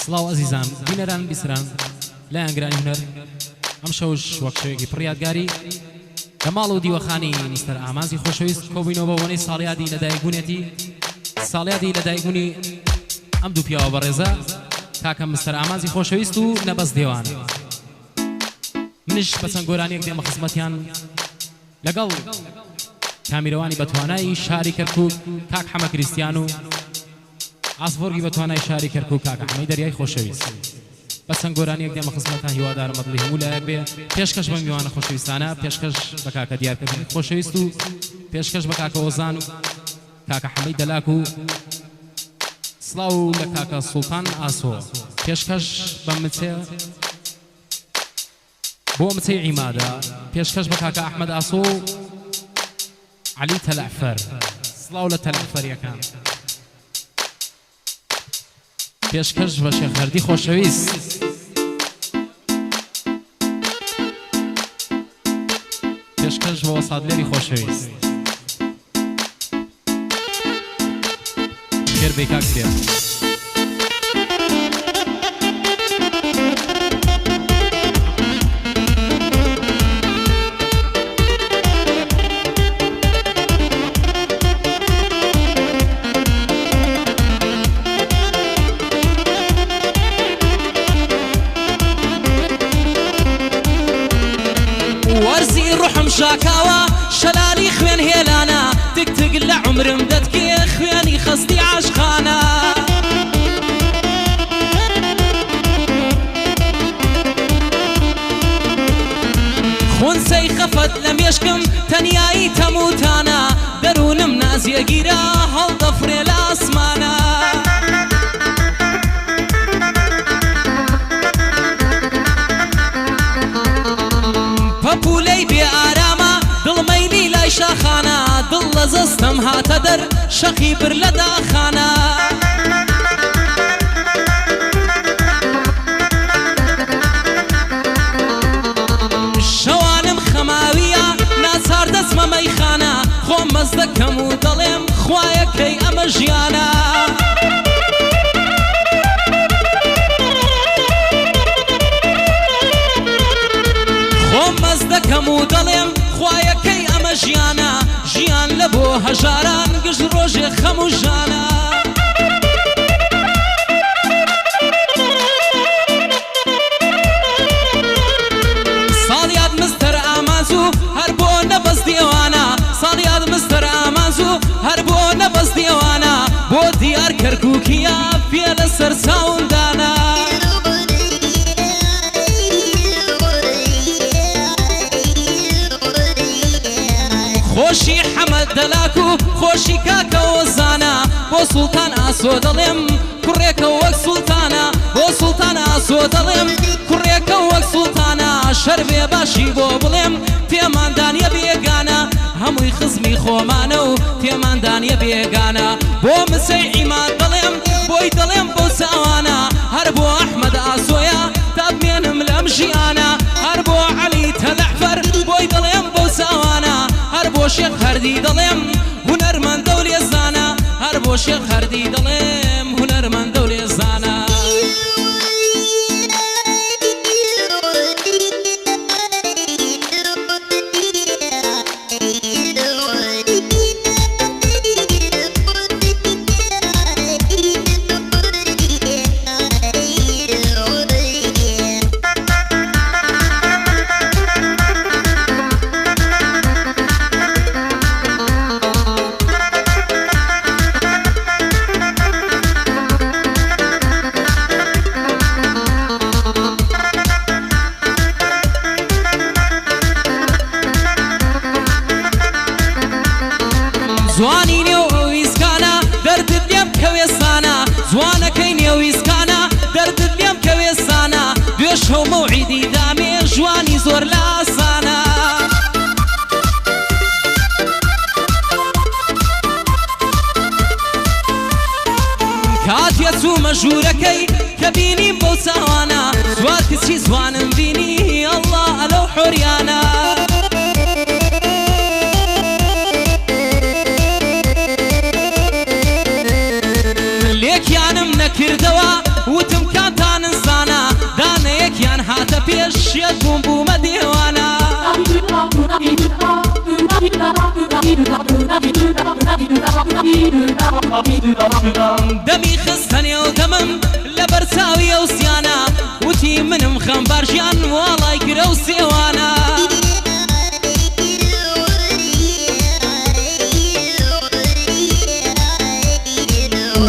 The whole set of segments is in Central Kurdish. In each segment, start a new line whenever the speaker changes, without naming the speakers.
سڵاو عەزیزان بینەران بیسران لایەن گرانی هونەر ئەم شەوش وەک شەوێکی پڕ یادگاری لە ماڵ و دیوەخانی میستەر ئامازی خۆشەویست کۆبووینەوە بە وەنەی ساڵیادی لەدایکبوونێتی ساڵیادی لەدایکبوونی ئەم دوو پیاوە بەڕێزە کاکە مستەر ئامازی خۆشەویست و نەبەست دێوانە منش بە چەند گۆرانیەک دێمە خزمەتیان لەگەڵ کامیرەوانی بەتوانایی شاری کەرکووک کاک حەمە کریستیان و ئاسبۆرگی بەتوانای شاری کەرکووک کاک حەمەی دەریای خۆشەویست بە چەند گۆرانیەک دێمە خزمەتان هیوادارم مەدڵی هەموو لایەک بێ پێشکەش بە میوانە خۆشەویستانە پێشکەش بە کاکە دیارکردنی خۆشەویست و پێشکەش بە کاکە ئۆزان و کاکە حەمەی دەلاک و سڵاو لە کاکە سوڵتان ئاسۆ پێشکەش بە مچێ بۆ مچەی عیمادە پێشکەش بە کاکە ئەحمەد ئاسۆ و عەلی تەلەعفەر سڵاو لە تەلەعفەریەکان پێشکەش بە شێخ هەردی خۆشەویست پێشکەش بە وەسادلێری خۆشەویست خێر بێ کاک دێ
وەرزی ڕوحم شاکاوە شەلالی خوێن هێلانە تک لە عمرم دەتکێ خوێنی خەستی عاشقانە خونسەی خەفەت لە مێشکم تەنیایی تەموتانە دەروونم نازیەگیرە هەڵدەفرێ لە ئاسمانە پەپولەی بێ ئارامە دڵمەیلی لای شاخانە دڵ لە زەستەم هاتە دەر شەقی بر لە داخانە شەوانم خەماویە ناچار دەچمە مەیخانە خۆم مەست دەکەم و دەڵێم خوایەکەی ئەمە ژیانە خۆم مەست دەکەم و دەڵێم خوایەکەی ئەمە ژیانە ژیان لە بۆ هەژاران گشت ڕۆژێ خەم و ژانە ساڵیاد مستەر ئاماز و هەر بۆ نەبەست دێوانە ساڵیاد مستەر ئاماز و هەر بۆ نەبەست دێوانە بۆ دیار کەرکووکیە پێ لەسەر چاوندانە خۆشی حەمەد دەلاک و خۆشی کاکە ئۆزانە بۆ سوڵتان ئاسۆ دەڵێم کوڕێکە وەک سوڵتانە بۆ سوڵتان ئاسۆ دەڵێم کوڕێکە وەک سوڵتانە شەر بێ باشی بۆ بڵێم تێماندانیە بێگانە هەمووی خزمی خۆمانە و تێماندانیە بێگانە بۆ مسەی عیماد دەڵێم بۆی دەڵێم بۆ چاوانە هەر بۆ ئەحمەد ئاسۆیە تا بمێنم لەم ژیانە هەر بۆ عەلی تەلەعفەر بۆی دەڵێم بۆ چاوانە هەر بۆ شێخ هەردی دەڵێم هونەرمەندە و لێزانە هەر بۆ شێخ هەردی دەڵێم هونەرمەندە و لێزانە زوانی نێو ئەویسکانە دەردت لێم کەوێستانە زوانەکەی نێویسکانە دەردت لێم کەوێستانە دوێشە و مەوعیدی دامێ ژوانی زۆر لە ئاسانە کاتێ چوومە ژوورەکەی کە بینیم بەو چاوانە زوار کچی زوانم بینی ئەڵڵا ئەلەو حۆریانە لێکیانم نەکردەوە وتم کاتە دەمی خستەنێ و دەمم لە بەرچاوی ئەو سیانە وتی منم خەمبار ژیان وەڵای کرە و سێوانە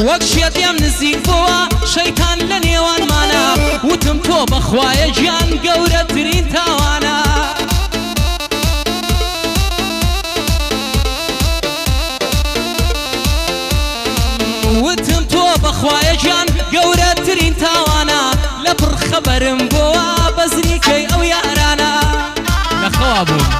وەک شێتێم نزیک بووە شەیتان لە نێوانمانە وتم تۆ بەخوایە گیان گەورەترین تاوانە وتم تۆ بەخوایە گیان گەورەترین تاوانە لە پڕ خەبەرم بووە بەزریکەی ئەو یارانە
لەخەوا بوون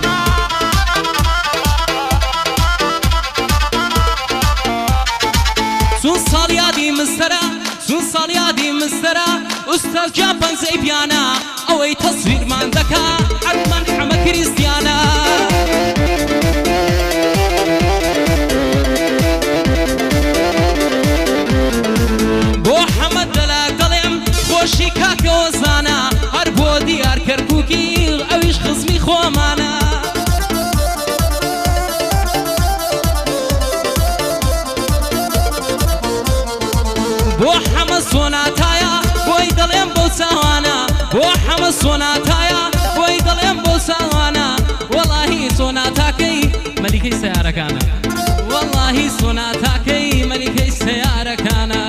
چون ساڵیادی مستەرە ئوستاز جا پەنجەی پیانە ئەوەی تەسویرمان دەکا حتمەن حەمە کریستیانە بۆ حەمە دەلا دەڵێم خۆشی کاکە وەزانە هەر بۆ دیار کەرکووکی ئەویش خزمی خۆمانە بۆ حەمە سۆناتایە بۆی دەڵێم بەو چاوانە بۆ حەمە سۆناتایە بۆی دەڵێم بەو چاوانە وەڵاهی سۆناتاکەی
مەلیکەی سەیارەکانە
وەڵاهی سۆناتاکەی مەلیکەی سەیارەکانە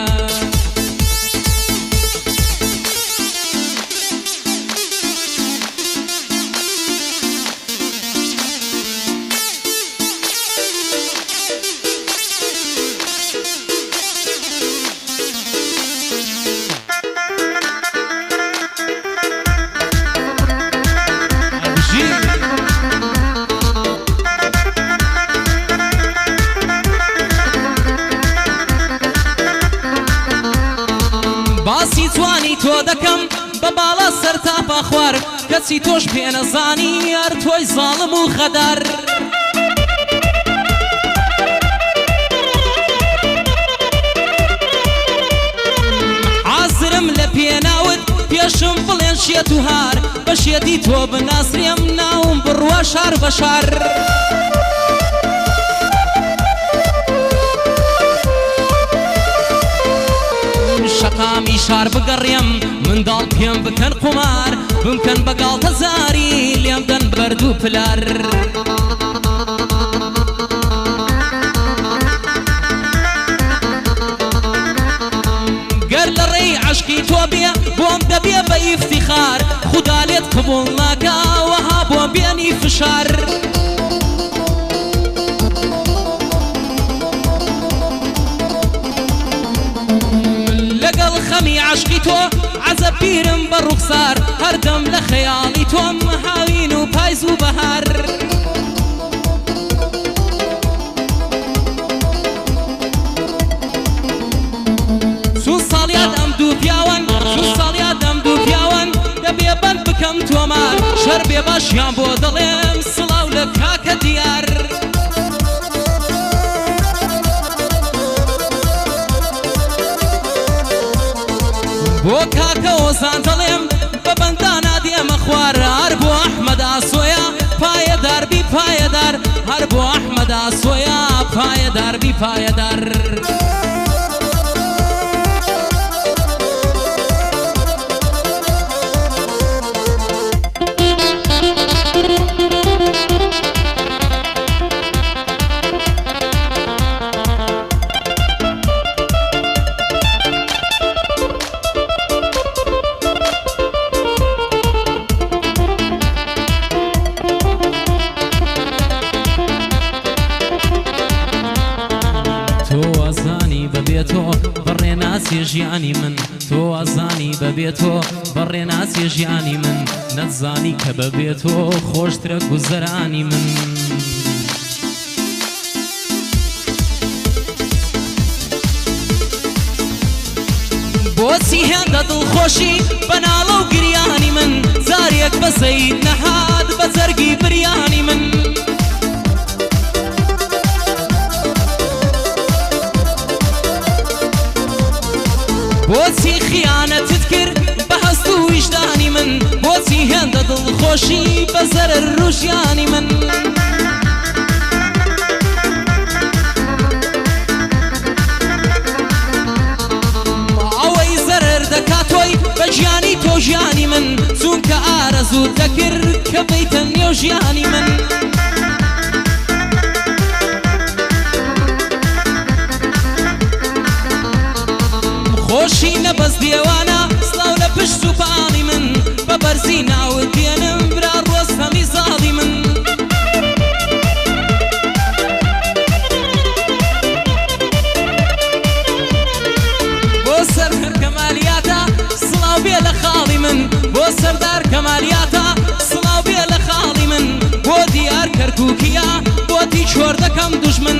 باسی جوانی تۆ دەکەم بە باڵا سەر تاپا خوار کەچی تۆش پێنەزانی هەر تۆی زاڵم و خەدار حازرم لە پێناوت پێشم بڵێن شێت و هار بە شێتی تۆ بناسرێم ناوم بڕوە شار بە شار شەقامی شار بگەڕێم منداڵ پێم بکەن قومار بمکەن بەگاڵتە زاری لێم دەن بەرد و پلار گەر لە ڕێی عەشقی تۆ بێ بۆم دەبێ بە ئیفتیخار خودا لێت قبوڵ ناکا وەها بۆم بێنی فشار لەگەڵ خەمی عەشقی تۆ عەزەب بیرم بە ڕوخسار هەردەم لە خەیاڵی تۆم هاوین و پایز و بەهار چون ساڵیاد ئەم دوو پیاوەن چون ساڵیاد ئەم دوو پیاوەن دەبێ بەند بکەم تۆمار شەر بێ باشیان بۆ دەڵێم سڵاو لە کاکە دیار بۆ کاکە وەزان دەڵێم بە بەندانە دێمە خوار هەر بۆ ئەحمەد ئاسۆیە پایەدار بی پایەدار هەر بۆ ئەحمەد ئاسۆیە پایەدار بی پایەدار ژیانی من تۆ ئازانی بەبێ تۆ بەڕێناچێ ژیانی من نەتزانی کە بەبێ تۆ خۆشترە گوزەرانی من بۆچی هێندە دڵخۆشی بەناڵە و گریانی من زارێک بە سەید نەهات بە جەرگی بریانی من بۆچی خیانەتت کرد بە هەست و ویژدانی من بۆچی هێندە دڵخۆشی بە زەرەر ڕوژیانی من دەکرد کە بەیتە نێو ژیانی من خۆشی نەبەست دێوانە سڵاو لە پشت و پاڵی من بە بەرزی ناوت دێنم برا ڕۆستەمی زاڵی من بۆ سەردار کەمالیاتە سڵاو بێ لە خاڵی من بۆ سەردار کەمالیاتە سڵاو بێ لە خاڵی من بۆ دیار کەرکووکیە بۆتی چۆر دەکەم دوژمن